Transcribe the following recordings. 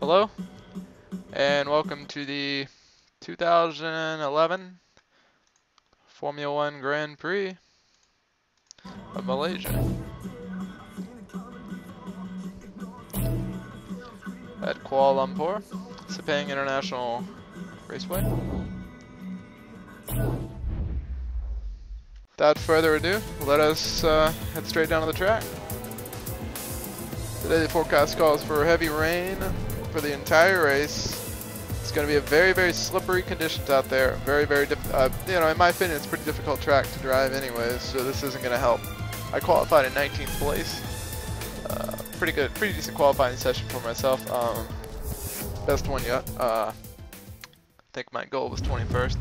Hello, and welcome to the 2011 Formula One Grand Prix of Malaysia at Kuala Lumpur, Sepang International Raceway. Without further ado, let us head straight down to the track. Today the forecast calls for heavy rain for the entire race. It's going to be a very slippery conditions out there. In my opinion, it's a pretty difficult track to drive anyways, so this isn't going to help. I qualified in 19th place. Pretty decent qualifying session for myself. Best one yet. I think my goal was 21st.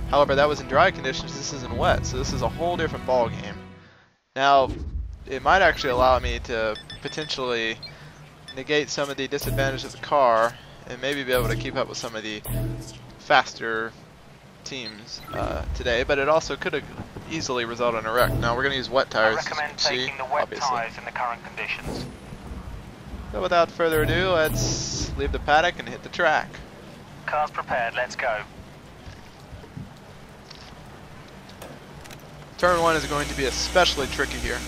However, that was in dry conditions. This isn't wet, so this is a whole different ball game. Now, it might actually allow me to potentially negate some of the disadvantage of the car and maybe be able to keep up with some of the faster teams today, but it also could have easily resulted in a wreck. Now we're going to use wet tires. I recommend taking the wet tires in the current conditions. So without further ado, let's leave the paddock and hit the track. Cars prepared, let's go. Turn 1 is going to be especially tricky here.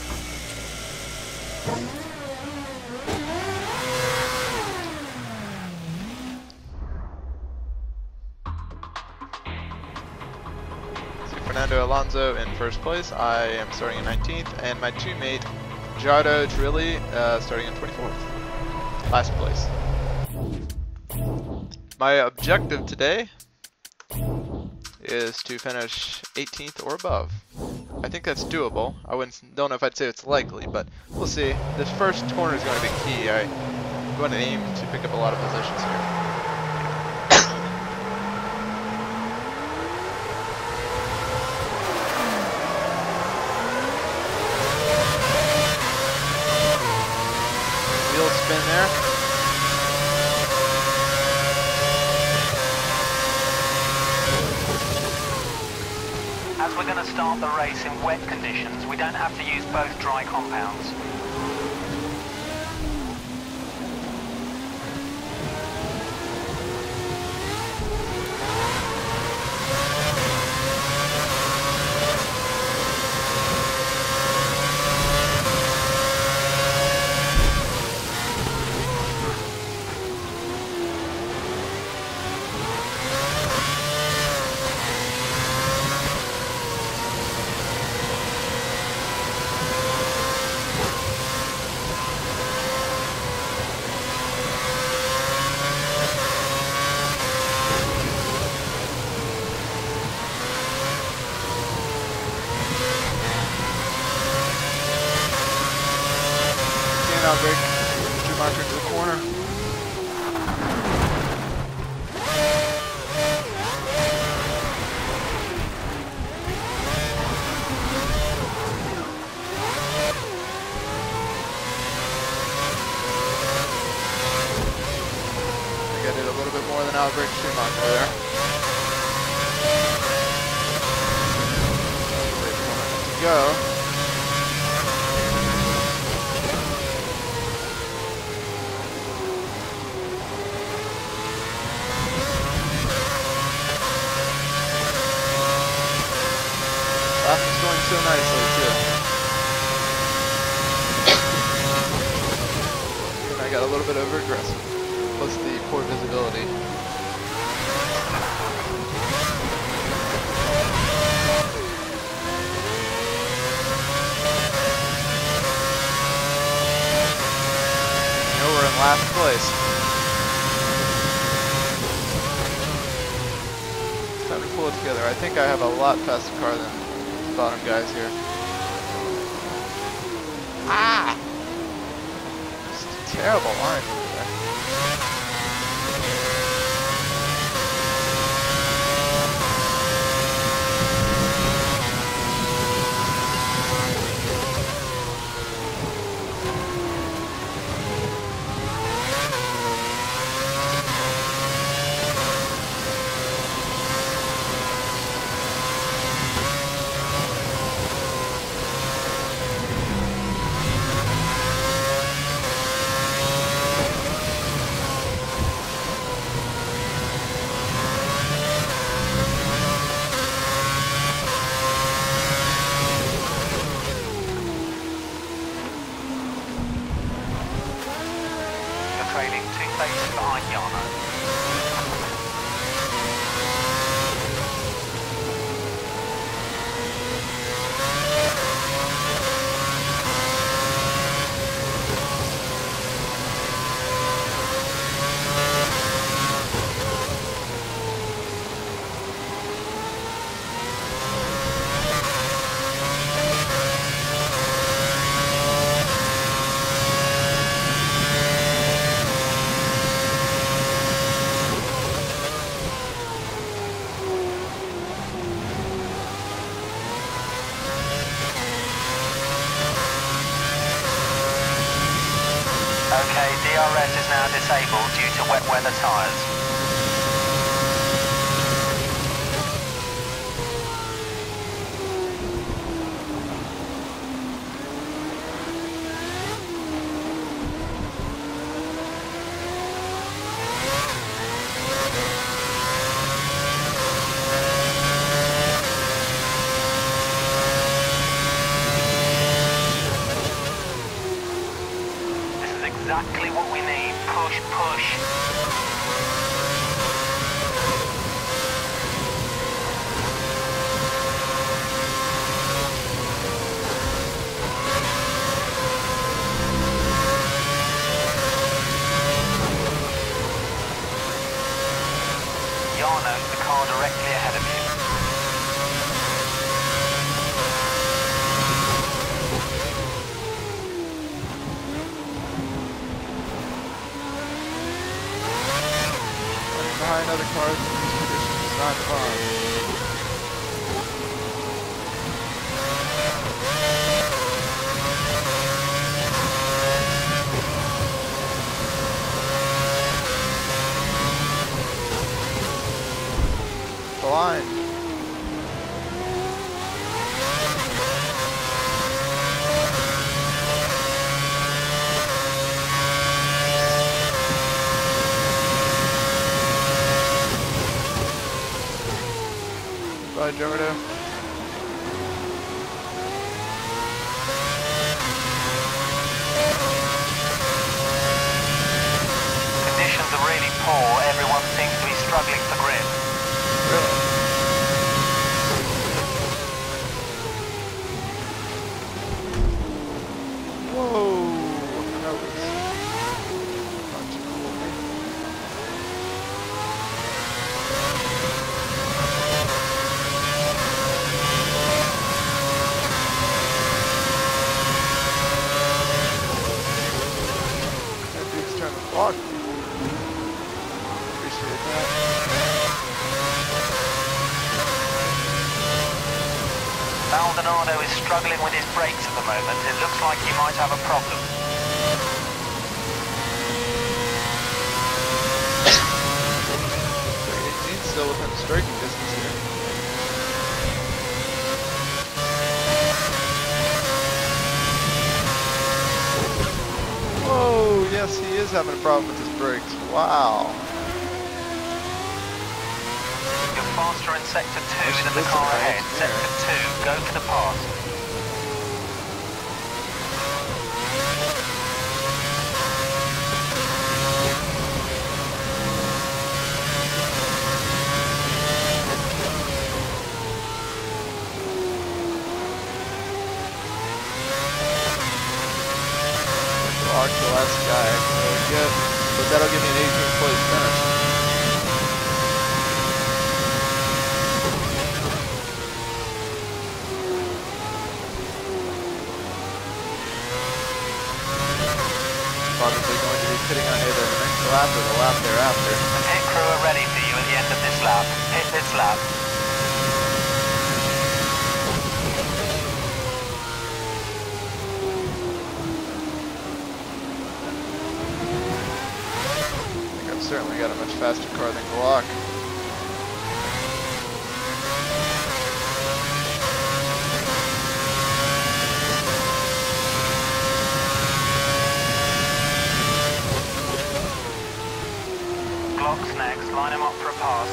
Fernando Alonso in first place. I am starting in 19th, and my teammate Jardo Trilli starting in 24th, last place. My objective today is to finish 18th or above. I think that's doable. Don't know if I'd say it's likely, but we'll see. This first corner is going to be key. I'm going to aim to pick up a lot of positions here. Spin there. As we're going to start the race in wet conditions, we don't have to use both dry compounds. Now break Schumacher into the corner. I think I did a little bit more than outbreak Schumacher there. Wait, go. It's going so nicely too. And I got a little bit over aggressive, plus the poor visibility. Now we're in last place. It's time to pull it together. I think I have a lot faster car than bottom guys here. Ah! It's a terrible line over there. keeping 2 places behind Yarno. Okay, DRS is now disabled due to wet weather tyres. Exactly what we need. Push, push. Yarno, the car directly ahead of you. Behind other cars in these conditions is not fun. The line. Bye, Jordo. Conditions are really poor. Everyone seems to be struggling for grip. Really? Whoa! That was not too cool of me. That dude's trying to block me. Appreciate that. Maldonado is struggling with his brakes at the moment. It looks like he might have a problem. He's still within striking distance here. Whoa, yes, he is having a problem with his brakes. Wow. You're faster in Sector 2 than the car ahead. Sector 2, go for the pass. Block the last guy. Really good. But that'll give me an 18th place finish. Probably going to be pitting on either the next lap or the lap thereafter. The pit crew are ready for you at the end of this lap. Hit this lap. I think I've certainly got a much faster car than Glock. Glock's next. Line him up for a pass.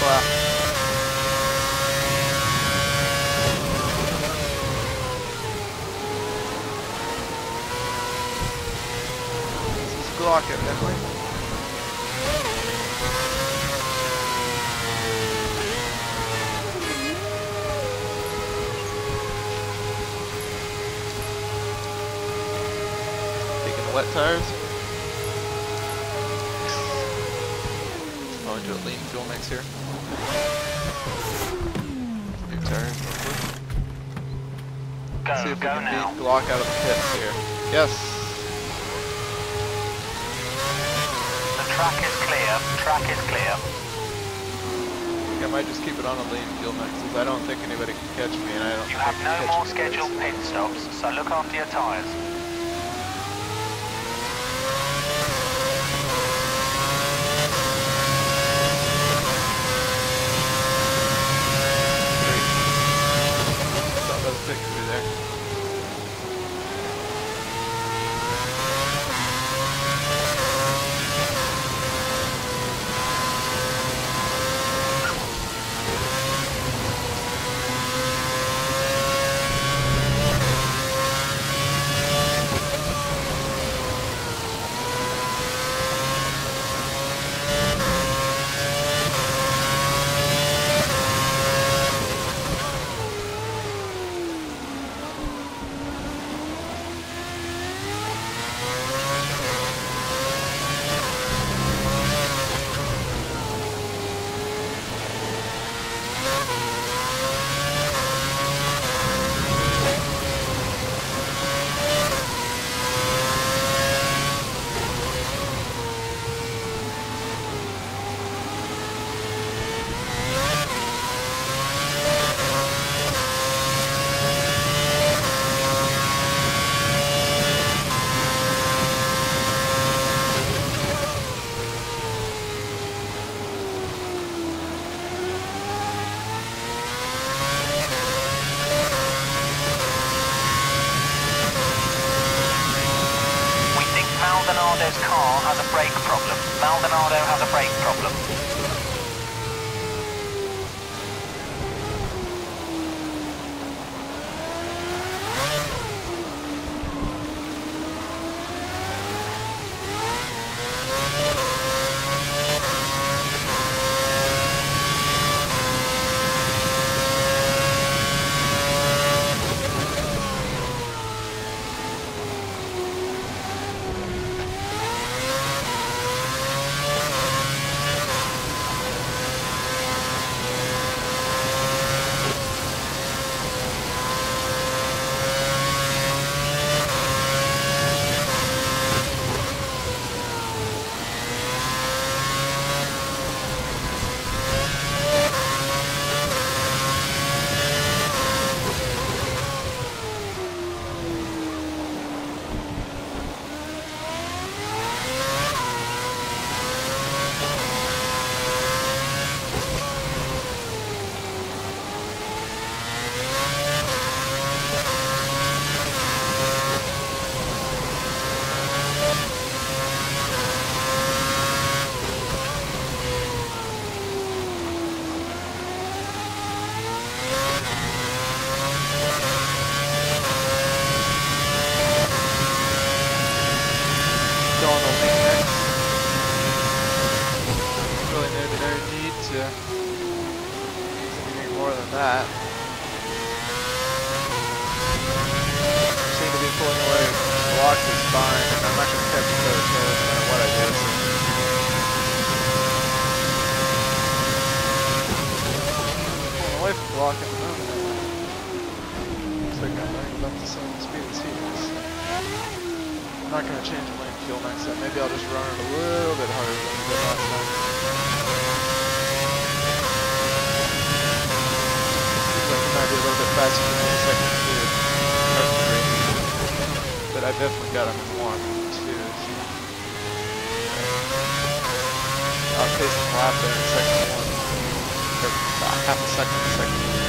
last lap. This is Glock evidently. Taking the wet tires. I'll do a lean fuel mix here. New tires real quick. See if we can beat Glock out of the pits here. Yes. The track is clear. Track is clear. I think I might just keep it on a lean fuel mix because I don't think anybody can catch me, and I don't. You have no more scheduled pit stops, so look after your tyres. Victory there. Maldonado's car has a brake problem. Maldonado has a brake problem. That. Seem to be pulling away. Block is fine, and I'm not going to catch each other's tails no matter what I do. Pulling away from Block at the moment. Looks like I'm running about the same speed as he is. I'm not going to change the lane fuel next time. Maybe I'll just run it a little bit harder than we did last time. Might be a little bit faster than the second two, or three, but I definitely got him in one, two. Outpacing lap there in second one, or half a second in second one.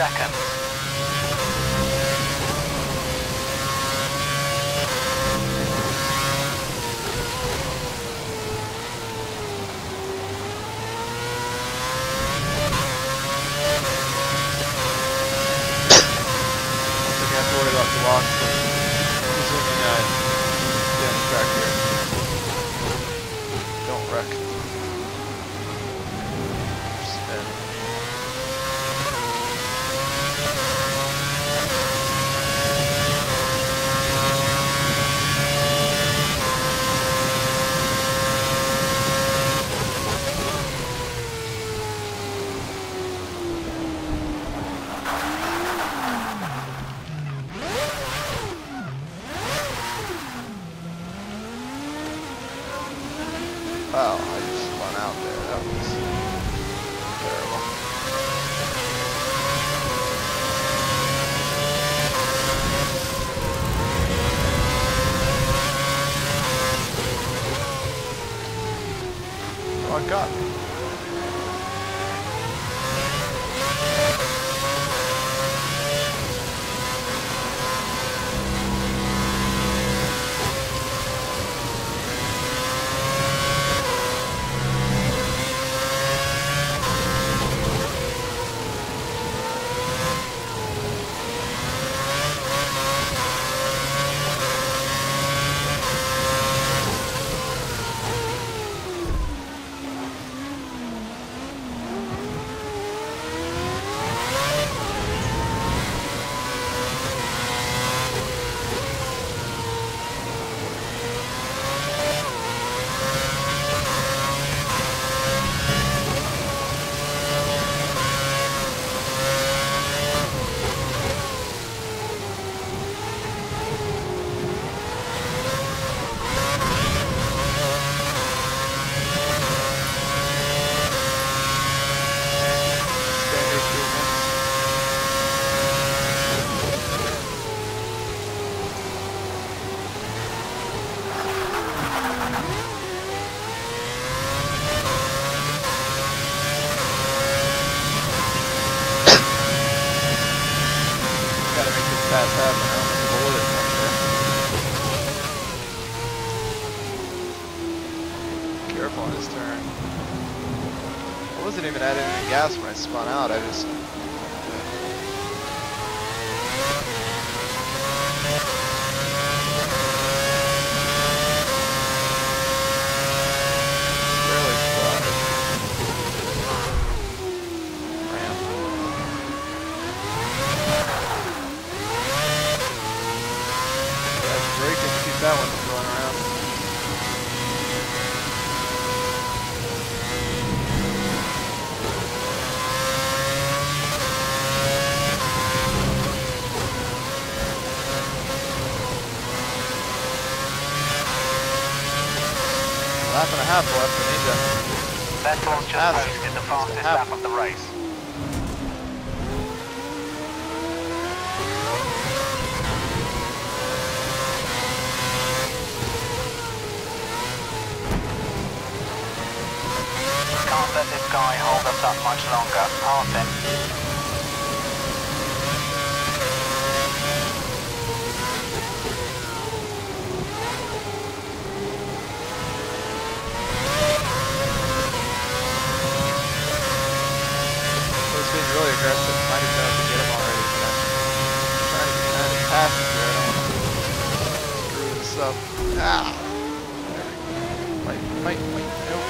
seconds. I have to worry about the lock. Assuming I get on the track here. Don't wreck. Spin. Wow, I just spun out there. That was terrible. Oh, I got me. Fast happen. I don't think the bullet is there. Careful on his turn. I wasn't even adding any gas when I spun out. I just barely started. Ramp. Brake and keep that one from going around. Lap and a half left. We need to. Vettel's just posted the fastest lap of the race. Can't let this guy hold us up much longer. Pass him. So it's being really aggressive. Might have been able to get him already, but I'm trying to get out of passenger. I don't want to screw this up. Ah! Might, nope.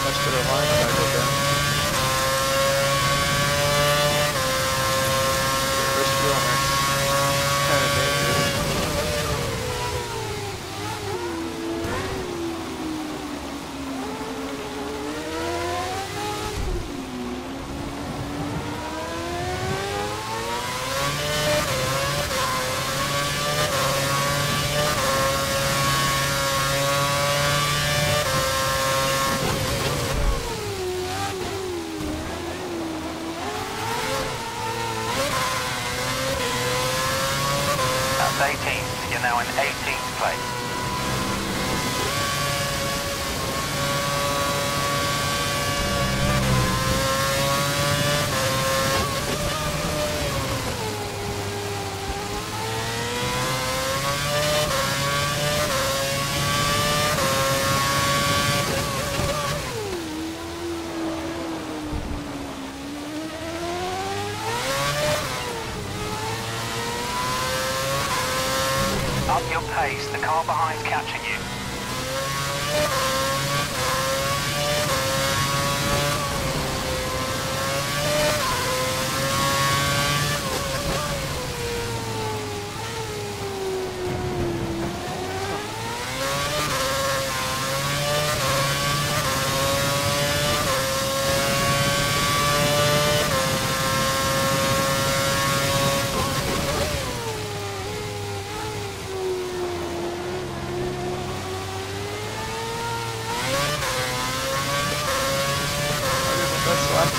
Much better line if I go down. Wrist wheel next. Kind of dangerous. That's 18th. You're now in 18th place. Up your pace, the car behind's catching you. Best lap of the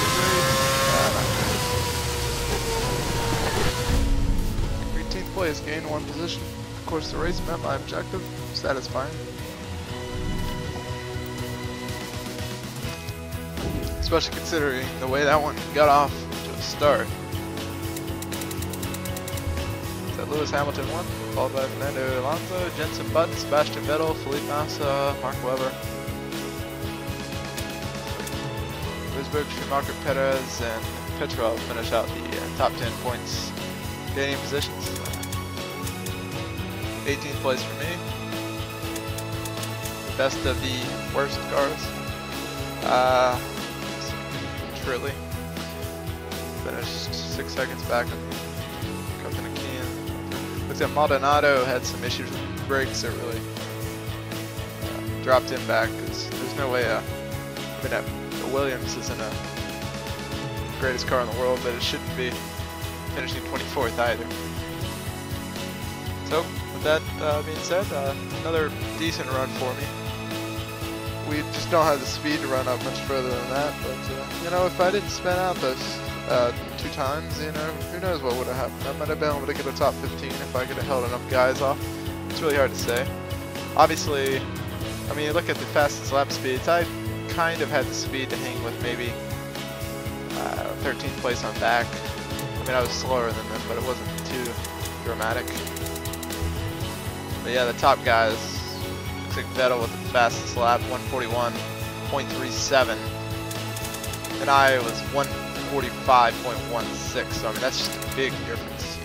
race. 18th place, gained 1 position. Of course, the race met my objective. Satisfying. Especially considering the way that one got off to a start. So Lewis Hamilton won, followed by Fernando Alonso, Jenson Button, Sebastian Vettel, Felipe Massa, Mark Webber. Rosberg, Schumacher, Perez, and Petrov finish out the top 10 points gaining positions. 18th place for me. The best of the worst cars. Trilly finished 6 seconds back on Copenhagen. Looks like Maldonado had some issues with the brakes that really dropped him back, because there's no way the Williams isn't the greatest car in the world, but it shouldn't be finishing 24th either. So, with that being said, another decent run for me. We just don't have the speed to run up much further than that, but you know, if I didn't spin out those 2 times, you know, who knows what would have happened. I might have been able to get a top 15 if I could have held enough guys off. It's really hard to say. Obviously, I mean, look at the fastest lap speeds. I kind of had the speed to hang with maybe 13th place on back. I mean, I was slower than them, but it wasn't too dramatic. But yeah, the top guys, looks like Vettel with the fastest lap, 141.37, and I was 145.16. So I mean, that's just a big difference.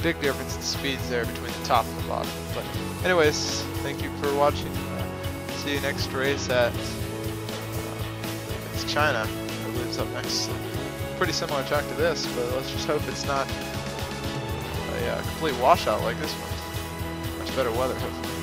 Big difference in speeds there between the top and the bottom. But anyways, thank you for watching. See you next race at it's China, I believe it's up next. Pretty similar track to this, but let's just hope it's not a complete washout like this one. Much better weather, hopefully.